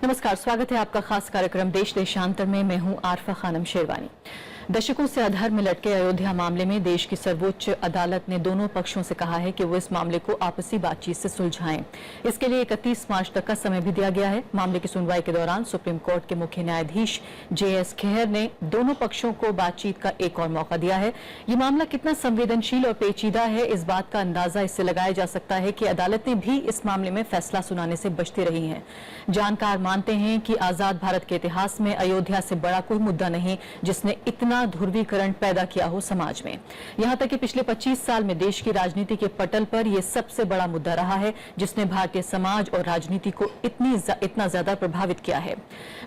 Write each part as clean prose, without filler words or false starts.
नमस्कार, स्वागत है आपका खास कार्यक्रम देश देशांतर में। मैं हूं आरफा खानम शेरवानी। दशकों से अधर्म में लटके अयोध्या मामले में देश की सर्वोच्च अदालत ने दोनों पक्षों से कहा है कि वो इस मामले को आपसी बातचीत से सुलझाएं। इसके लिए 31 मार्च तक का समय भी दिया गया है। मामले की सुनवाई के दौरान सुप्रीम कोर्ट के मुख्य न्यायाधीश JS खेहर ने दोनों पक्षों को बातचीत का एक और मौका दिया है। ये मामला कितना संवेदनशील और पेचीदा है, इस बात का अंदाजा इससे लगाया जा सकता है कि अदालतें भी इस मामले में फैसला सुनाने से बचती रही हैं। जानकार मानते हैं कि आजाद भारत के इतिहास में अयोध्या से बड़ा कोई मुद्दा नहीं जिसने इतना ध्रुवीकरण पैदा किया हो समाज में। यहां तक कि पिछले 25 साल में देश की राजनीति के पटल पर यह सबसे बड़ा मुद्दा रहा है जिसने भारतीय समाज और राजनीति को इतना ज्यादा प्रभावित किया है।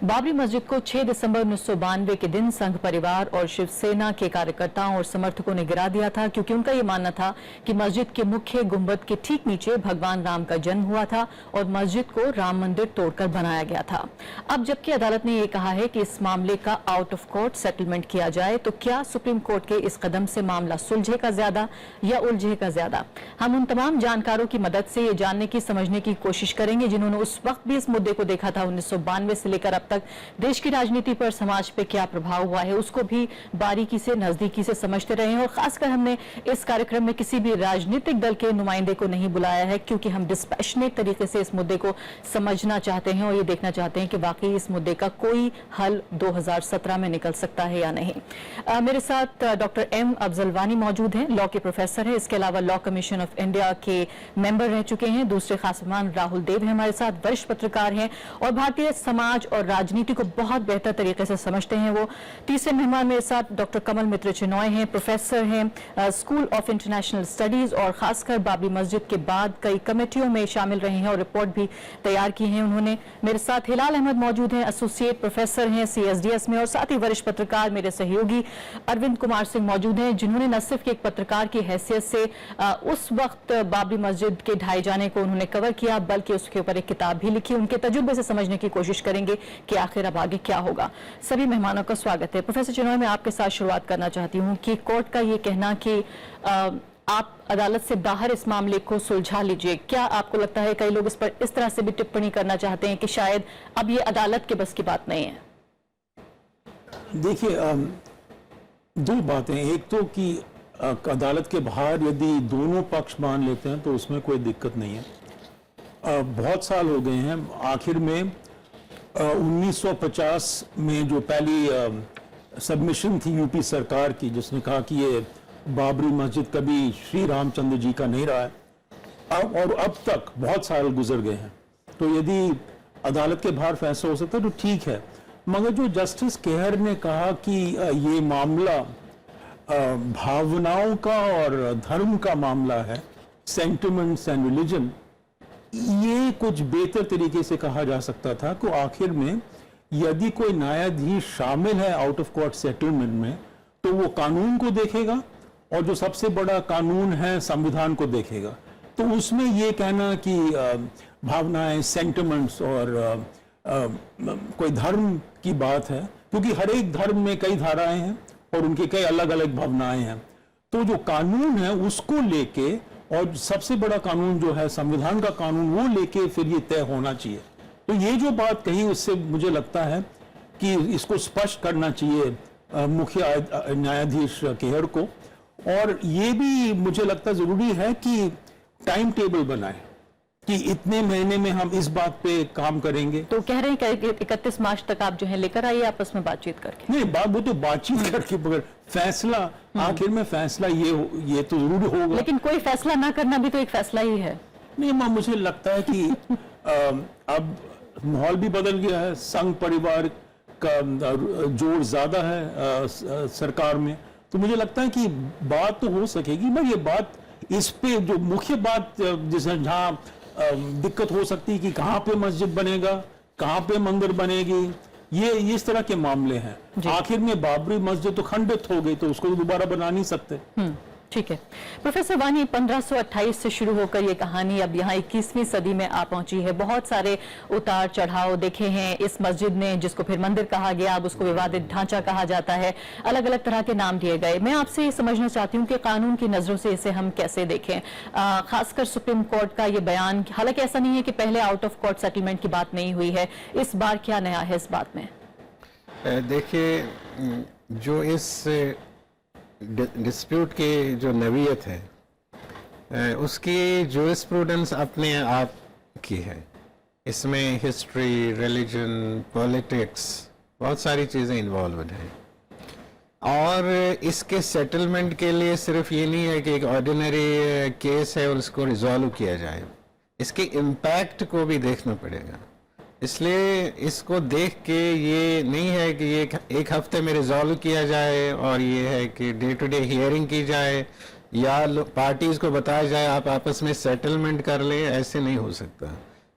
बाबरी मस्जिद को 6 दिसंबर 1992 के दिन संघ परिवार और शिवसेना के कार्यकर्ताओं और समर्थकों ने गिरा दिया था, क्योंकि उनका यह मानना था कि मस्जिद के मुख्य गुंबद के ठीक नीचे भगवान राम का जन्म हुआ था और मस्जिद को राम मंदिर तोड़कर बनाया गया था। अब जबकि अदालत ने यह कहा है कि इस मामले का आउट ऑफ कोर्ट सेटलमेंट किया जाए, तो क्या सुप्रीम कोर्ट के इस कदम से मामला सुलझेगा ज्यादा या उलझेगा ज्यादा? हम उन तमाम जानकारों की मदद से ये जानने की समझने की कोशिश करेंगे जिन्होंने उस वक्त भी इस मुद्दे को देखा था। 1992 से लेकर अब तक देश की राजनीति पर, समाज पे क्या प्रभाव हुआ है, उसको भी बारीकी से, नजदीकी से समझते रहे हैं। और खासकर हमने इस कार्यक्रम में किसी भी राजनीतिक दल के नुमाइंदे को नहीं बुलाया है, क्योंकि हम डिस्पैशनेट तरीके से इस मुद्दे को समझना चाहते हैं और ये देखना चाहते हैं कि वाकई इस मुद्दे का कोई हल 2017 में निकल सकता है या नहीं। मेरे साथ डॉक्टर M अफजलवानी मौजूद हैं, लॉ के प्रोफेसर हैं। इसके अलावा लॉ कमीशन ऑफ इंडिया के मेंबर रह चुके हैं। दूसरे खास मेहमान राहुल देव हैं हमारे साथ, वरिष्ठ पत्रकार हैं और भारतीय समाज और राजनीति को बहुत बेहतर तरीके से समझते हैं वो। तीसरे मेहमान मेरे साथ डॉक्टर कमल मित्र चिनॉय हैं, प्रोफेसर हैं स्कूल ऑफ इंटरनेशनल स्टडीज और खासकर बाबरी मस्जिद के बाद कई कमेटियों में शामिल रहे हैं और रिपोर्ट भी तैयार की है उन्होंने। मेरे साथ हिलाल अहमद मौजूद हैं, एसोसिएट प्रोफेसर हैं CSDS में और साथ ही वरिष्ठ पत्रकार मेरे सहयोगी अरविंद कुमार सिंह मौजूद हैं, जिन्होंने न सिर्फ एक पत्रकार की हैसियत से उस वक्त बाबरी मस्जिद के ढाए जाने को उन्होंने कवर किया, बल्कि उसके ऊपर एक किताब भी लिखी। उनके तजुर्बे से समझने की कोशिश करेंगे कि आखिर अब आगे क्या होगा। सभी मेहमानों का स्वागत है। प्रोफेसर चिनॉय, मैं आपके साथ शुरुआत करना चाहती हूँ कि कोर्ट का ये कहना कि आप अदालत से बाहर इस मामले को सुलझा लीजिए, क्या आपको लगता है कई लोग इस पर इस तरह से भी टिप्पणी करना चाहते हैं कि शायद अब ये अदालत के बस की बात नहीं है? देखिए, दो बातें। एक तो कि अदालत के बाहर यदि दोनों पक्ष मान लेते हैं तो उसमें कोई दिक्कत नहीं है। बहुत साल हो गए हैं। आखिर में 1950 में जो पहली सबमिशन थी यूपी सरकार की, जिसने कहा कि ये बाबरी मस्जिद कभी श्री रामचंद्र जी का नहीं रहा है, अब तक बहुत साल गुजर गए हैं। तो यदि अदालत के बाहर फैसला हो सकता है तो ठीक है, मगर जो जस्टिस खेहर ने कहा कि ये मामला भावनाओं का और धर्म का मामला है, सेंटिमेंट्स एंड रिलीजन, ये कुछ बेहतर तरीके से कहा जा सकता था कि आखिर में यदि कोई न्यायाधीश शामिल है आउट ऑफ कोर्ट सेटलमेंट में तो वो कानून को देखेगा और जो सबसे बड़ा कानून है संविधान को देखेगा। तो उसमें ये कहना कि भावनाएं, सेंटिमेंट्स और कोई धर्म की बात है, क्योंकि हर एक धर्म में कई धाराएं हैं और उनकी कई अलग अलग भावनाएं हैं। तो जो कानून है उसको लेके, और सबसे बड़ा कानून जो है संविधान का कानून, वो लेके फिर ये तय होना चाहिए। तो ये जो बात कही उससे मुझे लगता है कि इसको स्पष्ट करना चाहिए मुख्य न्यायाधीश खेहर को। और ये भी मुझे लगता जरूरी है कि टाइम टेबल बनाए कि इतने महीने में हम इस बात पे काम करेंगे। तो कह रहे हैं कि 31 मार्च तक आप जो है लेकर आइए आपस में बातचीत करके। नहीं, वो तो बातचीत करके, मगर फैसला आखिर में फैसला ये तो जरूर होगा। लेकिन कोई फैसला ना करना भी तो एक फैसला ही है। नहीं मां, मुझे लगता है कि अब माहौल भी बदल गया है, संघ परिवार का जोर ज्यादा है सरकार में, तो मुझे लगता है कि बात तो हो सकेगी। मगर ये बात, इस पे जो मुख्य बात जिसे जहाँ दिक्कत हो सकती है कि कहाँ पे मस्जिद बनेगा, कहाँ पे मंदिर बनेगी, ये इस तरह के मामले हैं। आखिर में बाबरी मस्जिद तो खंडित हो गई, तो उसको दोबारा बना नहीं सकते। ठीक है प्रोफेसर वानी, 1528 से शुरू होकर ये कहानी अब यहाँ 21वीं सदी में आ पहुंची है। बहुत सारे उतार चढ़ाव देखे हैं इस मस्जिद ने, जिसको फिर मंदिर कहा गया, अब उसको विवादित ढांचा कहा जाता है, अलग अलग तरह के नाम दिए गए। मैं आपसे ये समझना चाहती हूँ कि कानून की नजरों से इसे हम कैसे देखें, खासकर सुप्रीम कोर्ट का ये बयान। हालांकि ऐसा नहीं है कि पहले आउट ऑफ कोर्ट सेटलमेंट की बात नहीं हुई है, इस बार क्या नया है इस बात में? देखिए, जो इस डिस्प्यूट की जो नवीयत है उसकी जूरिस्प्रूडेंस अपने आप की है। इसमें हिस्ट्री, रिलीजन, पॉलिटिक्स, बहुत सारी चीज़ें इन्वॉल्वड हैं। और इसके सेटलमेंट के लिए सिर्फ ये नहीं है कि एक ऑर्डिनरी केस है और उसको रिजॉल्व किया जाए, इसके इम्पैक्ट को भी देखना पड़ेगा। इसलिए इसको देख के ये नहीं है कि ये एक हफ्ते में रिजॉल्व किया जाए और ये है कि डे टू डे हियरिंग की जाए या पार्टीज को बताया जाए आप आपस में सेटलमेंट कर लें, ऐसे नहीं हो सकता।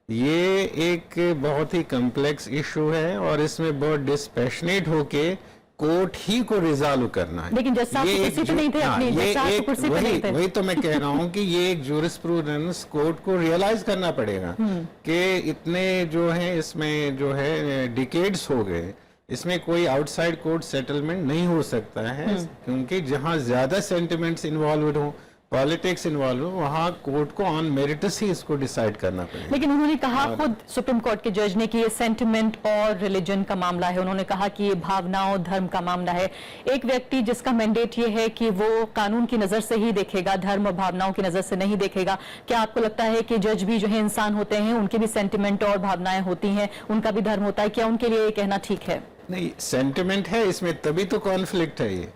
ये एक बहुत ही कॉम्प्लेक्स इशू है और इसमें बहुत डिस्पैशनेट होके कोर्ट ही को रिजॉल्व करना है। लेकिन जज साहब तो कुर्सी पे नहीं थे अपनी, जज साहब तो कुर्सी पे नहीं थे। वही तो मैं कह रहा हूँ कि ये एक जूरिस्प्रूडेंस कोर्ट को रियलाइज करना पड़ेगा कि इतने जो है इसमें जो है डिकेड्स हो गए, इसमें कोई आउटसाइड कोर्ट सेटलमेंट नहीं हो सकता है, क्योंकि जहाँ ज्यादा सेंटिमेंट्स इन्वॉल्व हो, पॉलिटिक्स इन्वॉल्व हो, वहाँ कोर्ट को ऑन मेरिटस ही इसको डिसाइड करना पड़ेगा। लेकिन उन्होंने कहा खुद सुप्रीम कोर्ट के जज ने कि ये सेंटिमेंट और रिलीजन का मामला है। उन्होंने कहा कि ये भावनाओं, धर्म का मामला है। एक व्यक्ति जिसका मैंडेट ये है कि वो कानून की नजर से ही देखेगा, धर्म और भावनाओं की नजर से नहीं देखेगा, क्या आपको लगता है कि जज भी जो है इंसान होते हैं, उनके भी सेंटिमेंट और भावनाएं होती हैं, उनका भी धर्म होता है, क्या उनके लिए ये कहना ठीक है? नहीं, सेंटिमेंट है इसमें, तभी तो कॉन्फ्लिक्ट है ये।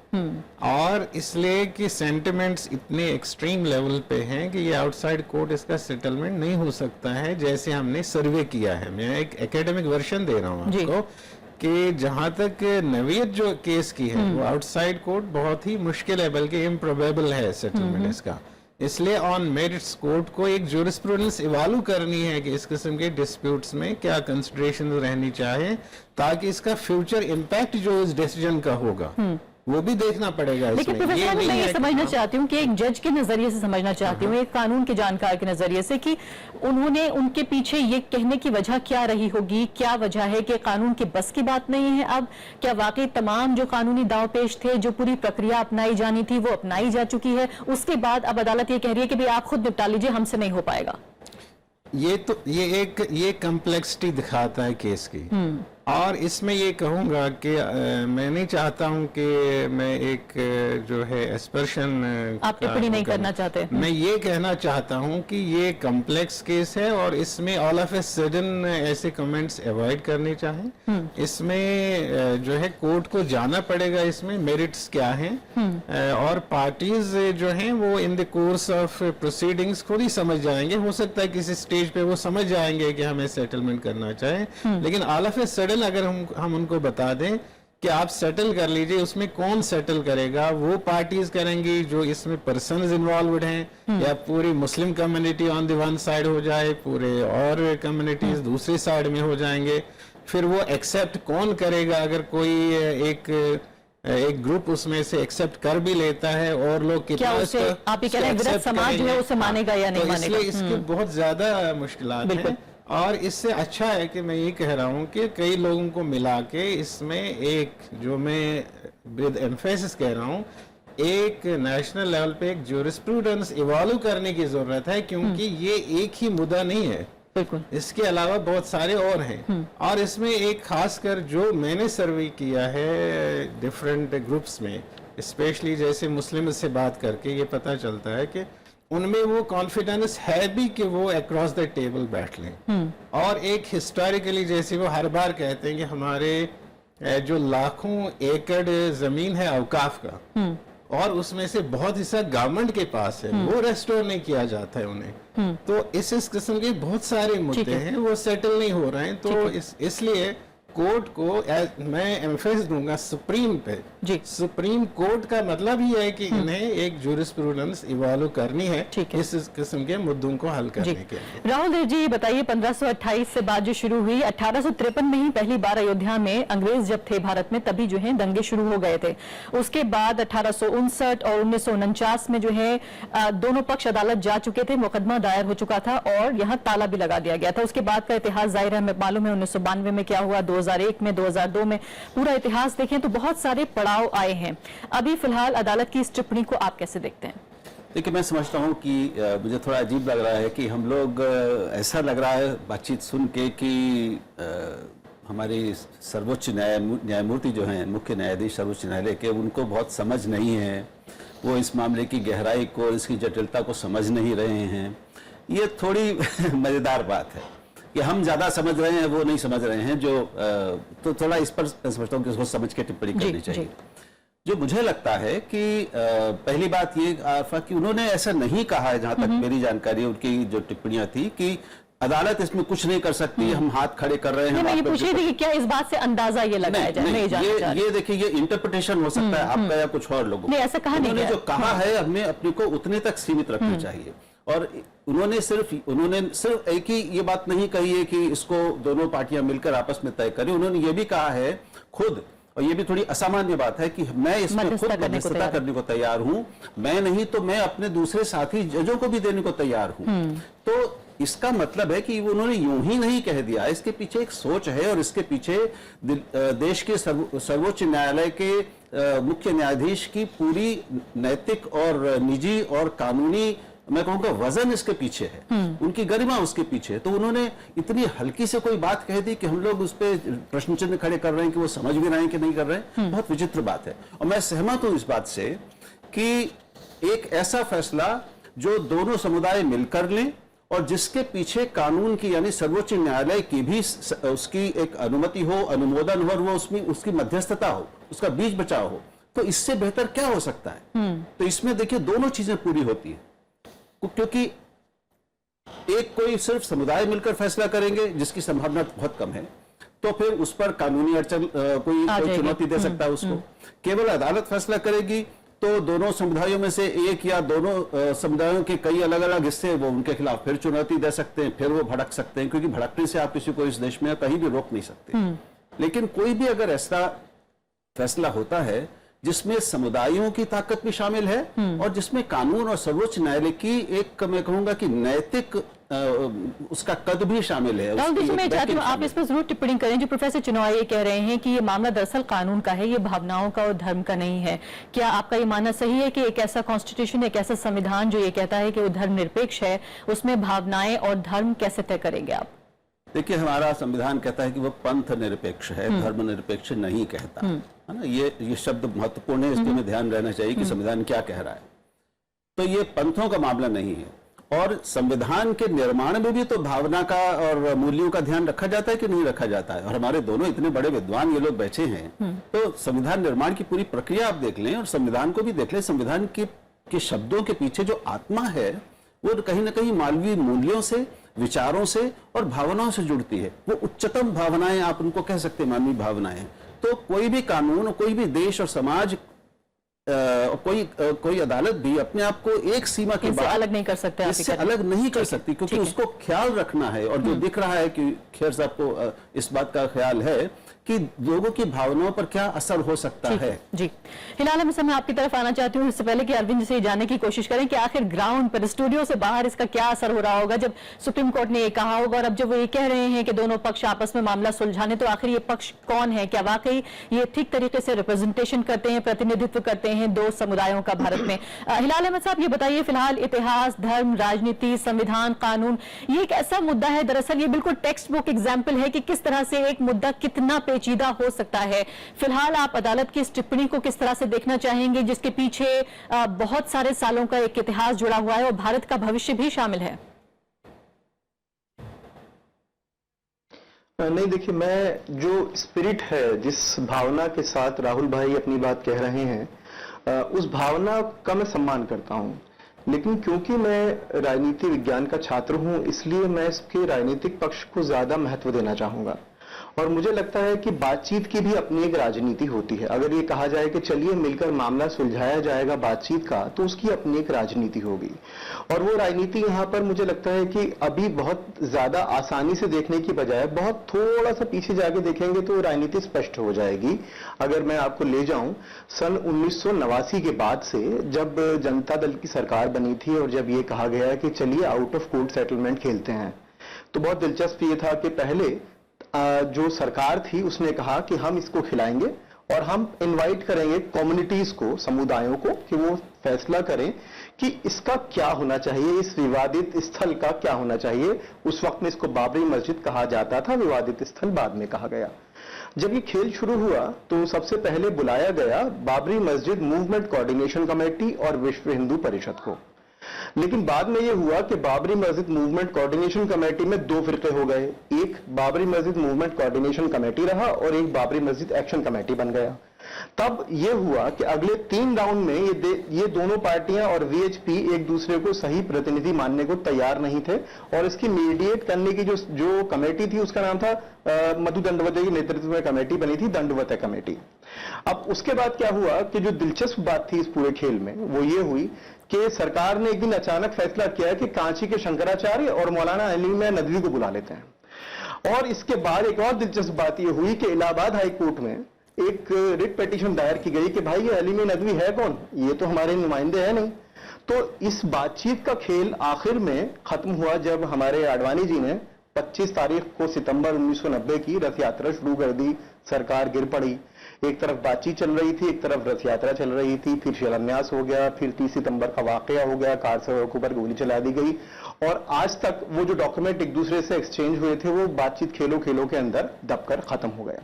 और इसलिए कि सेंटिमेंट्स इतने एक्सट्रीम लेवल पे हैं कि ये आउटसाइड कोर्ट इसका सेटलमेंट नहीं हो सकता है, जैसे हमने सर्वे किया है। मैं एक एकेडमिक वर्जन दे रहा हूँ आपको कि जहां तक नवीयत जो केस की है वो आउटसाइड कोर्ट बहुत ही मुश्किल है, बल्कि इम्प्रोबेबल है सेटलमेंट इसका। इसलिए ऑन मेरिट्स कोर्ट को एक जूरिस्प्रूडेंस इवालू करनी है कि इस किस्म के डिस्प्यूट्स में क्या कंसिडरेशन रहनी चाहिए, ताकि इसका फ्यूचर इम्पैक्ट जो इस डिसीजन का होगा वो भी देखना पड़ेगा। लेकिन प्रोफेसर मैं ये समझना चाहती हूँ कि एक जज के नजरिए से समझना चाहती हूँ, एक कानून के जानकार के नजरिए से, कि उन्होंने उनके पीछे ये कहने की वजह क्या रही होगी, क्या वजह है कि कानून की बस की बात नहीं है अब? क्या वाकई तमाम जो कानूनी दाव पेश थे, जो पूरी प्रक्रिया अपनाई जानी थी वो अपनाई जा चुकी है, उसके बाद अब अदालत ये कह रही है कि भाई आप खुद निपटा लीजिए, हमसे नहीं हो पाएगा? ये कम्प्लेक्सिटी दिखाता है केस की। और इसमें ये कहूँगा कि मैं नहीं चाहता हूँ कि मैं एक जो है एस्पर्शन आप टिप्पणी नहीं करना चाहते। मैं ये कहना चाहता हूँ कि ये कॉम्प्लेक्स केस है और इसमें ऑल ऑफ ए सडन ऐसे कमेंट्स अवॉइड करने चाहिए। इसमें जो है कोर्ट को जाना पड़ेगा, इसमें मेरिट्स क्या हैं, और पार्टीज जो हैं वो in the course of proceedings खुद ही समझ जाएंगे। हो सकता है किसी स्टेज पे वो समझ जाएंगे कि हमें सेटलमेंट करना चाहें, लेकिन ऑल ऑफ ए सडन अगर हम उनको बता दें कि आप सेटल कर लीजिए, उसमें कौन सेटल करेगा? वो पार्टीज करेंगी जो इसमें पर्सन्स इन्वॉल्वड हैं, या पूरी Muslim community on the one side हो जाए, पूरे और कम्युनिटीज दूसरी साइड में हो जाएंगे। फिर वो एक्सेप्ट कौन करेगा? अगर कोई एक ग्रुप उसमें से एक्सेप्ट कर भी लेता है और लोग कितना आप ये कह रहे हैं विरध समाज जो है उसे मानेगा या नहीं मानेगा? इसलिए इसके बहुत ज्यादा मुश्किलात हैं। और इससे अच्छा है कि मैं ये कह रहा हूँ कि कई लोगों को मिला के इसमें एक, जो मैं विद एम्फेसिस कह रहा हूँ, एक नेशनल लेवल पे एक जूरिस्प्रूडेंस इवॉल्व करने की जरूरत है, क्योंकि ये एक ही मुद्दा नहीं है, बिल्कुल इसके अलावा बहुत सारे और हैं। और इसमें एक खासकर जो मैंने सर्वे किया है डिफरेंट ग्रुप्स में, स्पेशली जैसे मुस्लिम से बात करके ये पता चलता है कि उनमें वो कॉन्फिडेंस है भी कि वो अक्रॉस द टेबल बैठ लें। और एक हिस्टोरिकली जैसे वो हर बार कहते हैं कि हमारे जो लाखों एकड़ जमीन है औकाफ का, और उसमें से बहुत हिस्सा गवर्नमेंट के पास है, वो रेस्टोर नहीं किया जाता है उन्हें। तो इस किस्म के बहुत सारे मुद्दे हैं, वो सेटल नहीं हो रहे हैं। तो इसलिए कोर्ट को मैं एम्फेसिस दूंगा सुप्रीम पे। जी। सुप्रीम कोर्ट का मतलब ही है कि इन्हें एक जूरिस्प्रूडेंस इवॉल्व करनी है इस किस्म के मुद्दों को हल करने के लिए। राहुल देव जी, ये बताइए 1528 से बात जो शुरू हुई, 1853 में ही पहली बार अयोध्या में अंग्रेज जब थे भारत में तभी जो है दंगे शुरू हो गए थे। उसके बाद 1859 और 1949 में जो है दोनों पक्ष अदालत जा चुके थे, मुकदमा दायर हो चुका था और यहाँ ताला भी लगा दिया गया था। उसके बाद का इतिहास जाहिर है हमें मालूम है, 1992 में क्या हुआ, 2001 में, 2002 में, पूरा इतिहास देखें तो बहुत सारे पड़ाव आए हैं। अभी फिलहाल अदालत की इस टिप्पणी को आप कैसे देखते हैं? देखिए, मैं समझता हूँ कि मुझे थोड़ा अजीब लग रहा है कि हम लोग ऐसा लग रहा है बातचीत सुन के कि हमारी सर्वोच्च न्यायमूर्ति जो हैं, मुख्य न्यायाधीश सर्वोच्च न्यायालय के, उनको बहुत समझ नहीं है, वो इस मामले की गहराई को, इसकी जटिलता को समझ नहीं रहे हैं। ये थोड़ी मजेदार बात है कि हम ज्यादा समझ रहे हैं, वो नहीं समझ रहे हैं। जो तो थोड़ा इस पर समझता हूँ कि उसको समझ के टिप्पणी करनी चाहिए। जो मुझे लगता है कि पहली बात ये आरफा कि उन्होंने ऐसा नहीं कहा है, जहां तक मेरी जानकारी, उनकी जो टिप्पणियां थी कि अदालत इसमें कुछ नहीं कर सकती, हम हाथ खड़े कर रहे हैं। मैं ये पूछ रही थी कि क्या इस बात से अंदाजा ये लगाया जाए? ये देखिए, ये इंटरप्रिटेशन हो सकता है आपका या कुछ और लोगों। नहीं, ऐसा कहा नहीं। उन्होंने जो कहा है, हमें अपने को उतने तक सीमित रखना चाहिए। और उन्होंने सिर्फ एक ही ये बात नहीं कही है कि इसको दोनों पार्टियां मिलकर आपस में तय करें। उन्होंने ये भी कहा है खुद, और ये भी थोड़ी असामान्य बात है, कि मैं इसमें खुद मध्यस्थता करने को तैयार हूं। मैं नहीं तो मैं अपने दूसरे साथी जजों को भी देने को तैयार हूं। तो इसका मतलब है कि उन्होंने यूं ही नहीं कह दिया, इसके पीछे एक सोच है और इसके पीछे देश के सर्वोच्च न्यायालय के मुख्य न्यायाधीश की पूरी नैतिक और निजी और कानूनी, मैं कहूंगा, वजन इसके पीछे है, उनकी गरिमा उसके पीछे है। तो उन्होंने इतनी हल्की से कोई बात कह दी कि हम लोग उस पर प्रश्न चिन्ह खड़े कर रहे हैं कि वो समझ भी रहे हैं कि नहीं कर रहे हैं। बहुत विचित्र बात है। और मैं सहमत हूं इस बात से कि एक ऐसा फैसला जो दोनों समुदाय मिलकर लें और जिसके पीछे कानून की, यानी सर्वोच्च न्यायालय की भी उसकी एक अनुमति हो, अनुमोदन हो, और वो उसमें उसकी मध्यस्थता हो, उसका बीच बचाव हो, तो इससे बेहतर क्या हो सकता है? तो इसमें देखिए दोनों चीजें पूरी होती है, क्योंकि एक कोई सिर्फ समुदाय मिलकर फैसला करेंगे जिसकी संभावना बहुत कम है, तो फिर उस पर कानूनी अड़चन कोई चुनौती दे सकता है उसको। केवल अदालत फैसला करेगी तो दोनों समुदायों में से एक या दोनों समुदायों के कई अलग अलग हिस्से वो उनके खिलाफ फिर चुनौती दे सकते हैं, फिर वो भड़क सकते हैं, क्योंकि भड़कने से आप किसी को इस देश में कहीं भी रोक नहीं सकते। लेकिन कोई भी अगर ऐसा फैसला होता है जिसमें समुदायों की ताकत भी शामिल है और जिसमें कानून और सर्वोच्च न्यायालय की एक, मैं कहूंगा कि नैतिक उसका कद भी शामिल है। राहुल जी, मैं चाहती हूँ आप इस पर जरूर टिप्पणी करें। जो प्रोफेसर चिनॉय ये कह रहे हैं कि ये मामला दरअसल कानून का है, ये भावनाओं का और धर्म का नहीं है। क्या आपका ये मानना सही है कि एक ऐसा कॉन्स्टिट्यूशन, एक ऐसा संविधान जो ये कहता है कि वो धर्मनिरपेक्ष है, उसमें भावनाएं और धर्म कैसे तय करेंगे आप? देखिए, हमारा संविधान कहता है कि वो पंथ निरपेक्ष है, धर्म निरपेक्ष नहीं कहता, है ना। ये शब्द महत्वपूर्ण है, इसके में ध्यान रहना चाहिए कि संविधान क्या कह रहा है। तो ये पंथों का मामला नहीं है। और संविधान के निर्माण में भी तो भावना का और मूल्यों का ध्यान रखा जाता है कि नहीं रखा जाता है। और हमारे दोनों इतने बड़े विद्वान ये लोग बैठे हैं, तो संविधान निर्माण की पूरी प्रक्रिया आप देख लें और संविधान को भी देख लें। संविधान के शब्दों के पीछे जो आत्मा है वो कहीं ना कहीं मानवीय मूल्यों से, विचारों से और भावनाओं से जुड़ती है। वो उच्चतम भावनाएं, आप उनको कह सकते हैं मानवीय भावनाएं। तो कोई भी कानून, कोई भी देश और समाज, कोई अदालत भी अपने आप को एक सीमा के बाद अलग नहीं कर सकते, इससे अलग नहीं कर सकती, क्योंकि उसको ख्याल रखना है। और जो दिख रहा है कि खैर साहब को इस बात का ख्याल है कि लोगों की भावनाओं पर क्या असर हो सकता है। जी, हिलाल अहमद साहब, मैं आपकी तरफ आना चाहती हूँ। इससे पहले कि अरविंद से जानने की कोशिश करें कि आखिर ग्राउंड पर, स्टूडियो से बाहर इसका क्या असर हो रहा होगा जब सुप्रीम कोर्ट ने ये कहा होगा, और अब जब वो ये कह रहे हैं कि दोनों पक्ष आपस में मामला सुलझाने, तो आखिर ये पक्ष कौन है? क्या वाकई ये ठीक तरीके से रिप्रेजेंटेशन करते हैं, प्रतिनिधित्व करते हैं दो समुदायों का भारत में? हिलाल अहमद साहब, ये बताइए, फिलहाल इतिहास, धर्म, राजनीति, संविधान, कानून, ये एक ऐसा मुद्दा है, दरअसल ये बिल्कुल टेक्स्ट बुक एग्जाम्पल है कि किस तरह से एक मुद्दा कितना पेचीदा हो सकता है। फिलहाल आप अदालत की इस टिप्पणी को किस तरह से देखना चाहेंगे, जिसके पीछे बहुत सारे सालों का एक इतिहास जुड़ा हुआ है और भारत का भविष्य भी शामिल है? नहीं, देखिए, मैं जो स्पिरिट है, जिस भावना के साथ राहुल भाई अपनी बात कह रहे हैं, उस भावना का मैं सम्मान करता हूं। लेकिन क्योंकि मैं राजनीति विज्ञान का छात्र हूं, इसलिए मैं इसके राजनीतिक पक्ष को ज्यादा महत्व देना चाहूंगा। और मुझे लगता है कि बातचीत की भी अपनी एक राजनीति होती है। अगर ये कहा जाए कि चलिए मिलकर मामला सुलझाया जाएगा बातचीत का, तो उसकी अपनी एक राजनीति होगी। और वो राजनीति यहाँ पर मुझे लगता है कि अभी बहुत ज्यादा आसानी से देखने की बजाय बहुत थोड़ा सा पीछे जाके देखेंगे तो राजनीति स्पष्ट हो जाएगी। अगर मैं आपको ले जाऊं सन 1989 के बाद से, जब जनता दल की सरकार बनी थी और जब ये कहा गया कि चलिए आउट ऑफ कोर्ट सेटलमेंट खेलते हैं, तो बहुत दिलचस्प ये था कि पहले जो सरकार थी उसने कहा कि हम इसको खिलाएंगे और हम इनवाइट करेंगे कम्युनिटीज को, समुदायों को, कि वो फैसला करें कि इसका क्या होना चाहिए, इस विवादित स्थल का क्या होना चाहिए। उस वक्त में इसको बाबरी मस्जिद कहा जाता था, विवादित स्थल बाद में कहा गया। जब ये खेल शुरू हुआ तो सबसे पहले बुलाया गया बाबरी मस्जिद मूवमेंट कोऑर्डिनेशन कमेटी और विश्व हिंदू परिषद को। लेकिन बाद में यह हुआ कि बाबरी मस्जिद मूवमेंट कोऑर्डिनेशन कमेटी में दो फिरके हो गए, एक बाबरी मस्जिद मूवमेंट कोऑर्डिनेशन कमेटी रहा और एक बाबरी मस्जिद एक्शन कमेटी बन गया। तब यह हुआ कि अगले 3 राउंड में ये दोनों पार्टियां और वीएचपी एक दूसरे को सही प्रतिनिधि मानने को तैयार नहीं थे और इसकी मीडिएट करने की जो कमेटी थी उसका नाम था मधु दंडवते के नेतृत्व में कमेटी बनी थी, दंडवत कमेटी। अब उसके बाद क्या हुआ कि जो दिलचस्प बात थी इस पूरे खेल में वो ये हुई कि सरकार ने एक दिन अचानक फैसला किया कि कांची के शंकराचार्य और मौलाना अली नदवी को बुला लेते हैं। और इसके बाद एक और दिलचस्प बात यह हुई कि इलाहाबाद हाई कोर्ट में एक रिट पिटीशन दायर की गई कि भाई ये अली नदवी है कौन, ये तो हमारे नुमाइंदे हैं नहीं। तो इस बातचीत का खेल आखिर में खत्म हुआ जब हमारे आडवाणी जी ने 25 तारीख को सितंबर 1990 की रथ यात्रा शुरू कर दी। सरकार गिर पड़ी, एक तरफ बातचीत चल रही थी, एक तरफ रथ यात्रा चल रही थी, फिर शिलान्यास हो गया, फिर 30 सितंबर का वाकया हो गया, कार सड़कों पर गोली चला दी गई और आज तक वो जो डॉक्यूमेंट एक दूसरे से एक्सचेंज हुए थे वो बातचीत खेलों खेलों के अंदर दबकर खत्म हो गया।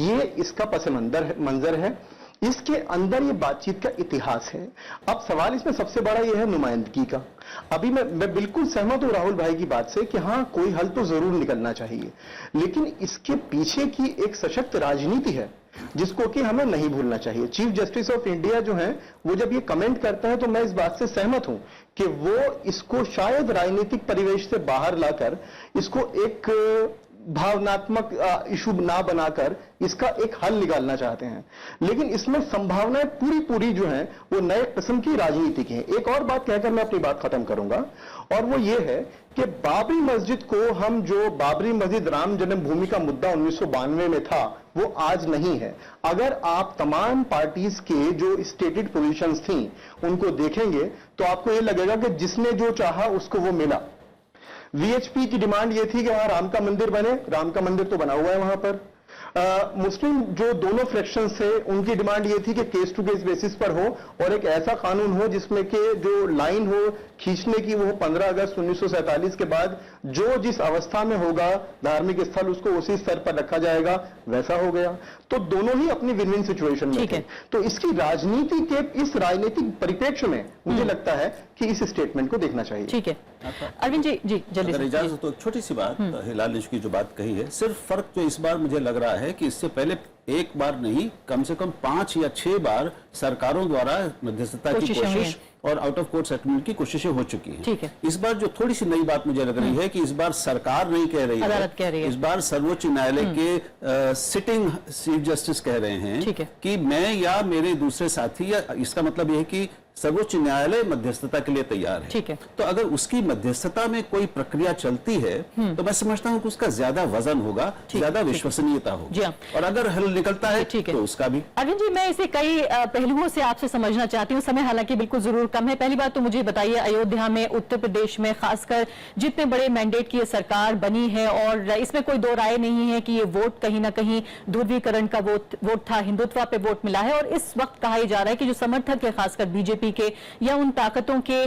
ये इसका पस मंजर है, इसके अंदर ये बातचीत का इतिहास है। अब सवाल इसमें सबसे बड़ा ये है नुमाइंदगी का। अभी मैं बिल्कुल सहमत हूं राहुल भाई की बात से कि हाँ कोई हल तो जरूर निकलना चाहिए, लेकिन इसके पीछे की एक सशक्त राजनीति है जिसको कि हमें नहीं भूलना चाहिए। चीफ जस्टिस ऑफ इंडिया जो है वो जब ये कमेंट करता है तो मैं इस बात से सहमत हूं कि वो इसको शायद राजनीतिक परिवेश से बाहर लाकर इसको एक भावनात्मक इशू ना बनाकर इसका एक हल निकालना चाहते हैं, लेकिन इसमें संभावनाएं पूरी जो हैं वो नए किस्म की राजनीति की हैं। एक और बात कहकर मैं अपनी बात खत्म करूंगा और वो ये है कि बाबरी मस्जिद को हम जो बाबरी मस्जिद राम जन्मभूमि का मुद्दा 1992 में था वो आज नहीं है। अगर आप तमाम पार्टीज के जो स्टेटेड पोजीशंस थी उनको देखेंगे तो आपको ये लगेगा कि जिसने जो चाहा उसको वो मिला। वीएचपी की डिमांड ये थी कि वहां राम का मंदिर बने, राम का मंदिर तो बना हुआ है वहां पर। मुस्लिम जो दोनों फ्रैक्शंस थे उनकी डिमांड ये थी कि केस टू केस बेसिस पर हो और एक ऐसा कानून हो जिसमें कि जो लाइन हो खींचने की वो 15 अगस्त 1947 के बाद जो जिस अवस्था में होगा धार्मिक स्थल उसको उसी स्तर पर रखा जाएगा, वैसा हो गया। तो दोनों ही अपनी विन विन सिचुएशन में थे। तो इसकी राजनीति के इस राजनीतिक परिप्रेक्ष्य में मुझे लगता है कि इस स्टेटमेंट को देखना चाहिए। ठीक है अरविंद जी, जल्दी अगर इजाजत तो छोटी सी बात, हिलाल ने की जो बात कही है, सिर्फ फर्क जो इस बार मुझे लग रहा है कि इससे पहले एक बार नहीं कम से कम 5 या 6 बार सरकारों द्वारा मध्यस्थता की कोशिश और आउट ऑफ कोर्ट सेटलमेंट की कोशिशें हो चुकी हैं। ठीक है। इस बार जो थोड़ी सी नई बात मुझे लग रही है कि इस बार सरकार नहीं कह रही अदालत कह रही है। इस बार सर्वोच्च न्यायालय के सिटिंग चीफ जस्टिस कह रहे हैं कि मैं या मेरे दूसरे साथी, या इसका मतलब यह है कि सर्वोच्च न्यायालय मध्यस्थता के लिए तैयार है। ठीक है। तो अगर उसकी मध्यस्थता में कोई प्रक्रिया चलती है तो मैं समझता हूं कि उसका ज्यादा वजन होगा, ज्यादा विश्वसनीयता होगी। और अगर हल निकलता है तो उसका भी। अरविंद जी, मैं इसे कई पहलुओं से आपसे समझना चाहती हूँ, समय हालांकि बिल्कुल जरूर कम है। पहली बात तो मुझे बताइए, अयोध्या में, उत्तर प्रदेश में खासकर जितने बड़े मैंडेट की सरकार बनी है और इसमें कोई दो राय नहीं है कि ये वोट कहीं ना कहीं ध्रुवीकरण का वोट था, हिंदुत्व पे वोट मिला है और इस वक्त कहा जा रहा है कि जो समर्थक है खासकर बीजेपी के या उन ताकतों के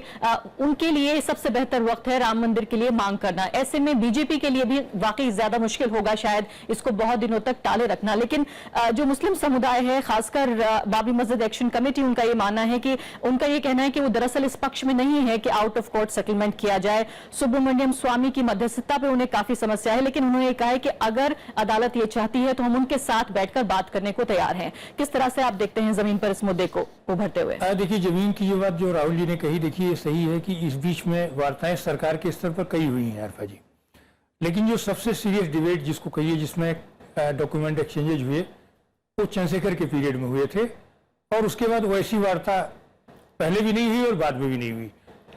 उनके लिए सबसे बेहतर वक्त है राम मंदिर के लिए मांग करना। ऐसे में बीजेपी के लिए भी वाकई ज्यादा मुश्किल होगा शायद इसको बहुत दिनों तक टाले रखना। लेकिन जो मुस्लिम समुदाय है, खासकर बाबरी मस्जिद एक्शन कमेटी, उनका ये मानना है कि उनका ये कहना है कि वो दरअसल इस पक्ष में नहीं है कि आउट ऑफ कोर्ट सेटलमेंट किया जाए। सुब्रमण्यम स्वामी की मध्यस्थता पे उन्हें काफी समस्या है, लेकिन उन्होंने कहा है कि अगर अदालत ये चाहती है तो हम उनके साथ बैठकर बात करने को तैयार हैं। किस तरह से आप देखते हैं जमीन पर इस मुद्दे को उभरते हुए? देखिए, जमीन की ये बात जो राहुल जी ने कही, देखिए सही है कि इस बीच में वार्ताएं सरकार के स्तर पर कई हुई हैं आरफा जी, लेकिन जो सबसे सीरियस डिबेट जिसको कहिए, जिसमें डॉक्यूमेंट एक्सचेंजेज हुए वो चंद्रशेखर के पीरियड में हुए थे, और उसके बाद वैसी वार्ता पहले भी नहीं हुई और बाद में भी नहीं हुई।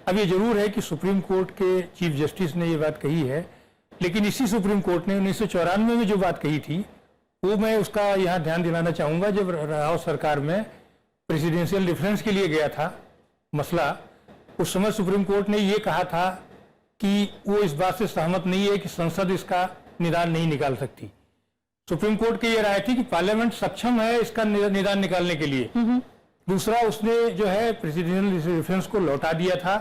अब ये जरूर है कि सुप्रीम कोर्ट के चीफ जस्टिस ने ये बात कही है, लेकिन इसी सुप्रीम कोर्ट ने 1994 में जो बात कही थी वो मैं उसका यहाँ ध्यान दिलाना चाहूँगा। जब राव सरकार में प्रेसिडेंशियल डिफरेंस के लिए गया था मसला, उस समय सुप्रीम कोर्ट ने ये कहा था कि वो इस बात से सहमत नहीं है कि संसद इसका निदान नहीं निकाल सकती। सुप्रीम कोर्ट की ये राय थी कि पार्लियामेंट सक्षम है इसका निदान निकालने के लिए। दूसरा, उसने जो है प्रेसिडेंशियल डिफरेंस को लौटा दिया था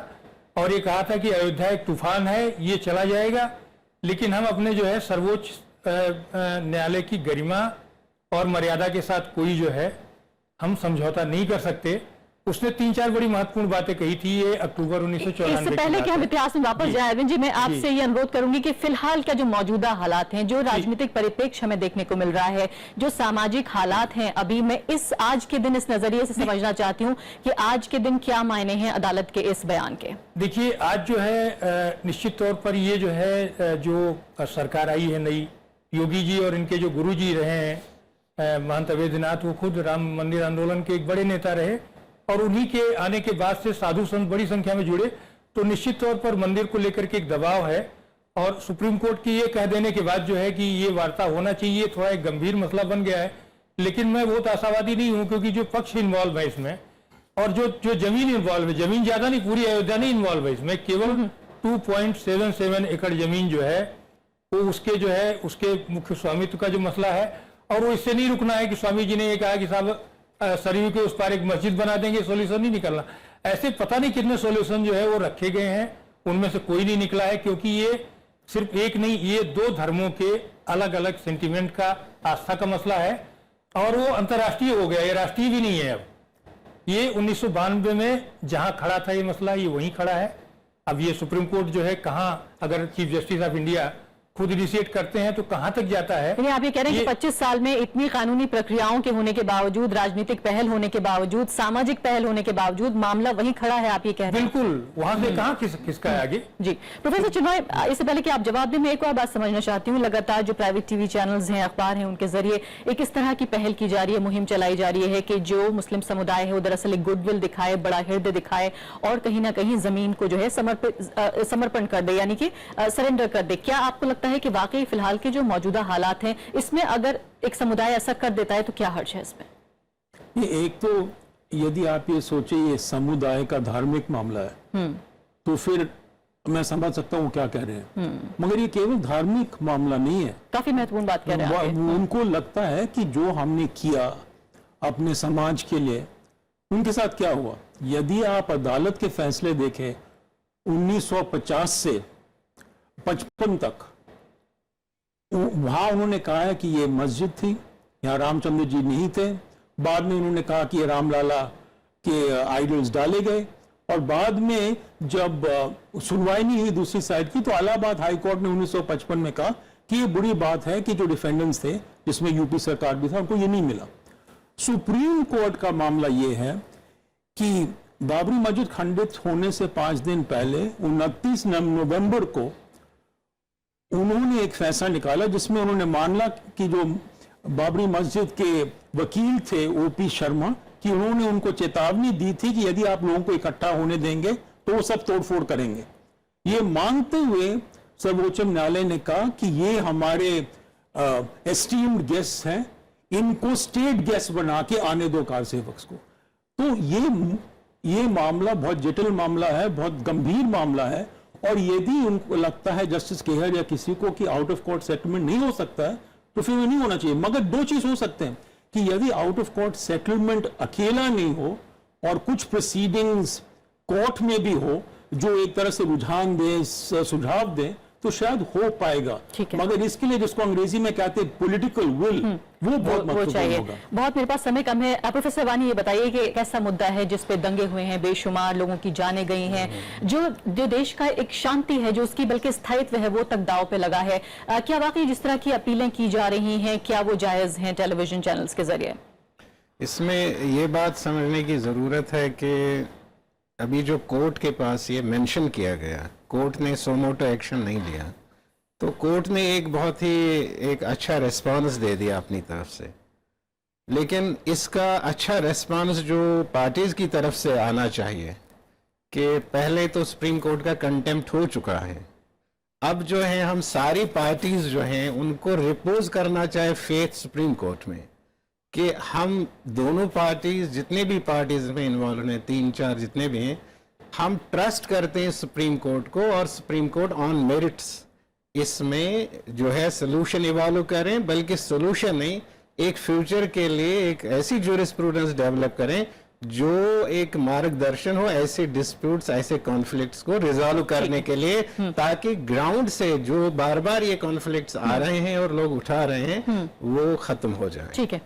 और ये कहा था कि अयोध्या एक तूफान है, ये चला जाएगा, लेकिन हम अपने जो है सर्वोच्च न्यायालय की गरिमा और मर्यादा के साथ कोई जो है हम समझौता नहीं कर सकते। उसने 3-4 बड़ी महत्वपूर्ण बातें कही थी। ये अक्टूबर 1994 इससे पहले कि हम इतिहास में वापस जाए अरविंद जी, मैं आपसे ये अनुरोध करूंगी कि फिलहाल का जो मौजूदा हालात हैं, जो राजनीतिक परिप्रेक्ष्य हमें देखने को मिल रहा है, जो सामाजिक हालात हैं, अभी मैं इस आज के दिन इस नजरिए से समझना चाहती हूँ कि आज के दिन क्या मायने हैं अदालत के इस बयान के। देखिए, आज जो है निश्चित तौर पर ये जो है जो सरकार आई है नई, योगी जी और इनके जो गुरु जी रहे हैं महंत अवैधनाथ, वो खुद राम मंदिर आंदोलन के एक बड़े नेता रहे और उन्हीं के आने के बाद से साधु संत बड़ी संख्या में जुड़े, तो निश्चित तौर पर मंदिर को लेकर के एक दबाव है। और सुप्रीम कोर्ट की ये कह देने के बाद जो है कि ये वार्ता होना चाहिए, थोड़ा एक गंभीर मसला बन गया है। लेकिन मैं बहुत आशावादी नहीं हूं, क्योंकि जो पक्ष इन्वॉल्व है इसमें और जो जमीन इन्वॉल्व है, जमीन ज्यादा नहीं, पूरी अयोध्या नहीं इन्वॉल्व है इसमें, केवल 2.77 एकड़ जमीन जो है वो उसके जो है उसके मुख्य स्वामित्व का जो मसला है। और वो इससे नहीं रुकना है कि स्वामी जी ने ये कहा कि साहब सरयू के उस पार एक मस्जिद बना देंगे, सॉल्यूशन नहीं निकलना। ऐसे पता नहीं कितने सॉल्यूशन जो है वो रखे गए हैं, उनमें से कोई नहीं निकला है, क्योंकि ये सिर्फ एक नहीं, ये 2 धर्मों के अलग अलग सेंटिमेंट का, आस्था का मसला है और वो अंतर्राष्ट्रीय हो गया, ये राष्ट्रीय भी नहीं है। अब ये 1992 में जहां खड़ा था ये मसला, ये वहीं खड़ा है। अब ये सुप्रीम कोर्ट जो है कहाँ, अगर चीफ जस्टिस ऑफ इंडिया खुद इनिशिएट करते हैं तो कहां तक जाता है। यानी आप ये कह रहे हैं कि 25 साल में इतनी कानूनी प्रक्रियाओं के होने के बावजूद, राजनीतिक पहल होने के बावजूद, सामाजिक पहल होने के बावजूद मामला वहीं खड़ा है, आप ये कह रहे हैं। बिल्कुल, वहां से कहां किसका है आगे। जी प्रोफेसर चिन्मय, इससे पहले कि आप जवाब दें, मैं एक और बात समझना चाहती हूँ। लगातार जो प्राइवेट टीवी चैनल्स हैं, अखबार हैं, उनके जरिए एक इस तरह की पहल की जा रही है, मुहिम चलाई जा रही है कि जो मुस्लिम समुदाय है वो दरअसल एक गुडविल दिखाए, बड़ा हृदय दिखाए और कहीं ना कहीं जमीन को जो है समर्पण कर दे, यानी कि सरेंडर कर दे। क्या आपको लगता है कि वाकई फिलहाल के जो मौजूदा हालात हैं इसमें अगर एक समुदाय ऐसा कर देता है तो क्या हर्ज है इसमें? ये एक तो यदि आप ये सोचे ये समुदाय का धार्मिक मामला है तो फिर मैं समझ सकता हूँ क्या कह रहे हैं, मगर ये केवल धार्मिक मामला नहीं है। काफी महत्वपूर्ण बात कह रहे हैं आप। उनको लगता है कि जो हमने किया अपने समाज के लिए, उनके साथ क्या हुआ। यदि आप अदालत के फैसले देखें 1950 से 55 तक, वहां उन्होंने कहा है कि ये मस्जिद थी, यहाँ रामचंद्र जी नहीं थे। बाद में उन्होंने कहा कि ये रामलाला के आइडल्स डाले गए और बाद में जब सुनवाई नहीं हुई दूसरी साइड की, तो इलाहाबाद हाई कोर्ट ने 1955 में कहा कि ये बुरी बात है कि जो डिफेंडेंट्स थे, जिसमें यूपी सरकार भी था, उनको ये नहीं मिला। सुप्रीम कोर्ट का मामला ये है कि बाबरी मस्जिद खंडित होने से 5 दिन पहले 29 नवंबर को उन्होंने एक फैसला निकाला जिसमें उन्होंने माना कि जो बाबरी मस्जिद के वकील थे ओपी शर्मा, कि उन्होंने उनको चेतावनी दी थी कि यदि आप लोगों को इकट्ठा होने देंगे तो वो सब तोड़फोड़ करेंगे। ये मानते हुए सर्वोच्च न्यायालय ने कहा कि ये हमारे एस्टीम्ड गेस्ट हैं, इनको स्टेट गेस्ट बना के आने दो कार सेवक को। तो ये मामला बहुत जटिल मामला है, बहुत गंभीर मामला है और यदि उनको लगता है जस्टिस केहर या किसी को कि आउट ऑफ कोर्ट सेटलमेंट नहीं हो सकता है तो फिर वो नहीं होना चाहिए। मगर 2 चीज हो सकते हैं कि यदि आउट ऑफ कोर्ट सेटलमेंट अकेला नहीं हो और कुछ प्रोसीडिंग्स कोर्ट में भी हो जो एक तरह से रुझान दे, सुझाव दे, तो शायद हो पाएगा। मगर इसके लिए जिसको अंग्रेजी में कहते हैं पॉलिटिकल विल, वो बहुत महत्वपूर्ण होगा। बहुत मेरे पास समय कम है। प्रोफेसर वानी, ये बताइए कि एक ऐसा मुद्दा है जिस पे दंगे हुए हैं, बेशुमार लोगों की जानें गई हैं, जो देश का एक शांति है, जो उसकी बल्कि स्थायित्व है, वो तक दांव पे लगा है। क्या वाकई जिस तरह की अपीलें की जा रही हैं, क्या वो जायज हैं टेलीविजन चैनल्स के जरिए? इसमें ये बात समझने की जरूरत है कि अभी जो कोर्ट के पास ये मेंशन किया गया, कोर्ट ने सो मोटो एक्शन नहीं लिया। तो कोर्ट ने एक बहुत ही एक अच्छा रिस्पांस दे दिया अपनी तरफ से, लेकिन इसका अच्छा रिस्पांस जो पार्टीज की तरफ से आना चाहिए कि पहले तो सुप्रीम कोर्ट का कंटेम्प्ट हो चुका है, अब जो है हम सारी पार्टीज जो हैं उनको रिपोज करना चाहे फेथ सुप्रीम कोर्ट में कि हम दोनों पार्टीज जितने भी पार्टीज में इन्वॉल्व हैं, 3-4 जितने भी हैं, हम ट्रस्ट करते हैं सुप्रीम कोर्ट को और सुप्रीम कोर्ट ऑन मेरिट्स इसमें जो है सोल्यूशन इवॉल्व करें, बल्कि सोल्यूशन नहीं, एक फ्यूचर के लिए एक ऐसी ज्यूरिस्प्रूडेंस डेवलप करें जो एक मार्गदर्शन हो ऐसे डिस्प्यूट्स, ऐसे कॉन्फ्लिक्ट्स को रिजॉल्व करने के लिए, ताकि ग्राउंड से जो बार बार ये कॉन्फ्लिक्ट्स आ रहे हैं और लोग उठा रहे हैं वो खत्म हो जाए। ठीक है।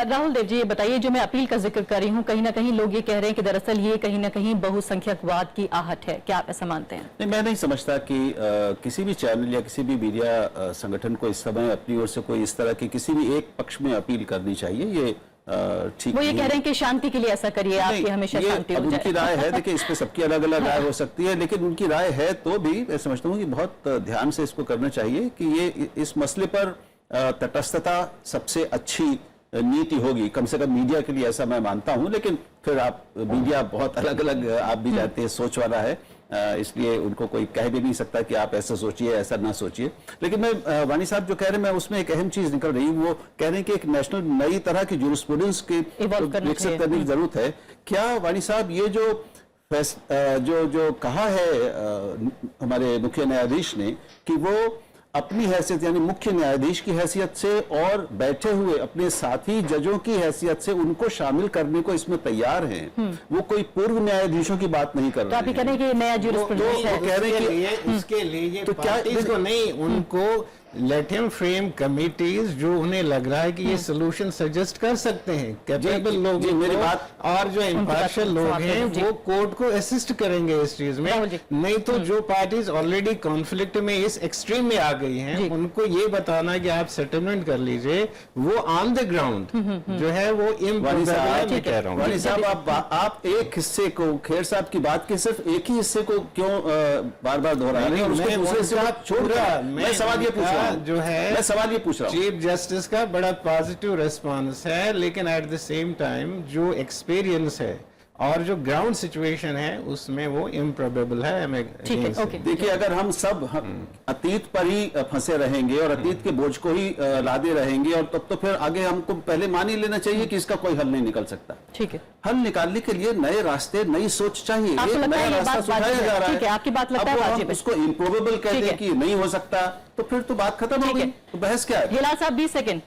राहुल देव जी, ये बताइए, जो मैं अपील का जिक्र कर रही हूँ, कहीं ना कहीं लोग ये कह रहे हैं कि दरअसल ये कहीं ना कहीं बहुसंख्यकवाद की आहट है, क्या आप ऐसा मानते हैं? नहीं, मैं नहीं समझता कि किसी भी चैनल या किसी भी मीडिया संगठन को इस समय अपनी ओर से कोई इस तरह की किसी भी एक पक्ष में अपील करनी चाहिए, ये ठीक वो ये नहीं कह रहे हैं कि शांति के लिए ऐसा करिए, आपकी हमेशा ये शांति अब हो उनकी जाए। राय है, देखिए इस पे सबकी अलग अलग राय हो सकती है, लेकिन उनकी राय है तो भी मैं समझता हूँ कि बहुत ध्यान से इसको करना चाहिए कि ये इस मसले पर तटस्थता सबसे अच्छी नीति होगी, कम से कम मीडिया के लिए, ऐसा मैं मानता हूं। लेकिन फिर आप मीडिया बहुत अलग अलग आप भी जानते हैं सोच वाला है, इसलिए उनको कोई कह भी नहीं सकता कि आप ऐसा सोचिए ऐसा ना सोचिए। लेकिन मैं वानी साहब जो कह रहे हैं, मैं उसमें एक अहम चीज निकल रही, वो कह रहे हैं कि एक नेशनल नई तरह की जूरिस्प्रूडेंस की विकसित करने की जरूरत है। क्या वानी साहब ये जो कहा है हमारे मुख्य न्यायाधीश ने कि वो अपनी हैसियत यानी मुख्य न्यायाधीश की हैसियत से और बैठे हुए अपने साथी जजों की हैसियत से उनको शामिल करने को इसमें तैयार हैं, वो कोई पूर्व न्यायाधीशों की बात नहीं कर तो आप रहे ये कह रहे हैं कि नया ज्यूरिस्प्रूडेंस है? कह रहे हैं कि उसके लिए तो क्या इसको नहीं, उनको लेट हिम फ्रेम कमिटीज जो उन्हें लग रहा है कि ये सोल्यूशन सजेस्ट कर सकते हैं, कैपेबल लोग, मेरी बात और जो इम्पार्शियल लोग हैं वो कोर्ट को असिस्ट करेंगे इस चीज में। नहीं तो जो पार्टीज ऑलरेडी कॉन्फ्लिक्ट में इस एक्सट्रीम में आ गई हैं उनको ये बताना कि आप सेटलमेंट कर लीजिए, वो ऑन द ग्राउंड जो है वो इम्पॉसिबल कह रहा हूँ। वानी साहब आप एक हिस्से को, खेर साहब की बात के सिर्फ एक ही हिस्से को क्यों बार बार दोहरा रहे हैं, उसको दूसरे हिस्से को छोड़ रहा। मैं सवाल ये पूछ रहा हूं, जो है मैं सवाल ये पूछ रहा हूं, चीफ जस्टिस का बड़ा पॉजिटिव रिस्पांस है, लेकिन एट द सेम टाइम जो एक्सपीरियंस है और जो ग्राउंड सिचुएशन है उसमें वो इम्प्रोबेबल है। देखिए अगर हम सब अतीत पर ही फंसे रहेंगे और अतीत के बोझ को ही लादे रहेंगे, और तब तो फिर आगे हमको पहले मान ही लेना चाहिए कि इसका कोई हल नहीं निकल सकता। ठीक है, हल निकालने के लिए नए रास्ते, नई सोच चाहिए, एक नया रास्ता सुझाया जा रहा है। ठीक है, आपकी बात लगता है अब वाजिब हम है। उसको इम्प्रोबेबल कहते हैं कि नहीं हो सकता, तो फिर तो बात खत्म हो गई, तो बहस क्या है? हिलाल साहब 20 सेकंड।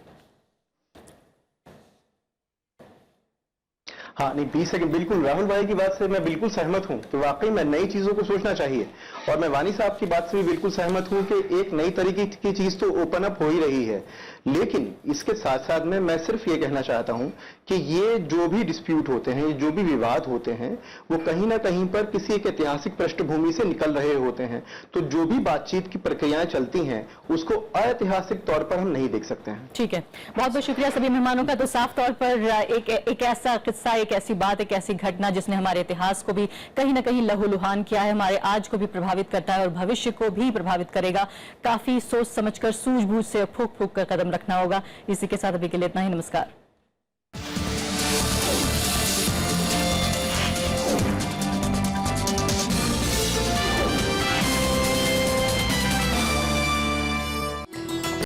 हाँ नहीं, 20 सेकंड। बिल्कुल राहुल भाई की बात से मैं बिल्कुल सहमत हूं कि वाकई में नई चीजों को सोचना चाहिए, और मैं वानी साहब की बात से भी बिल्कुल सहमत हूं कि एक नई तरीके की चीज तो ओपन अप हो ही रही है। लेकिन इसके साथ साथ में मैं सिर्फ ये कहना चाहता हूं कि ये जो भी डिस्प्यूट होते हैं, जो भी विवाद होते हैं, वो कहीं ना कहीं पर किसी एक ऐतिहासिक पृष्ठभूमि से निकल रहे होते हैं। तो जो भी बातचीत की प्रक्रियाएं चलती हैं उसको अऐतिहासिक तौर पर हम नहीं देख सकते हैं। ठीक है, बहुत बहुत शुक्रिया सभी मेहमानों का। तो साफ तौर पर एक ऐसा किस्सा, एक ऐसी बात, एक ऐसी घटना जिसने हमारे इतिहास को भी कहीं ना कहीं लहूलुहान किया है, हमारे आज को भी प्रभावित करता है और भविष्य को भी प्रभावित करेगा। काफी सोच समझकर, सूझबूझ से फूंक फूंक कर कदम रखना होगा। इसी के साथ अभी के लिए इतना ही। नमस्कार।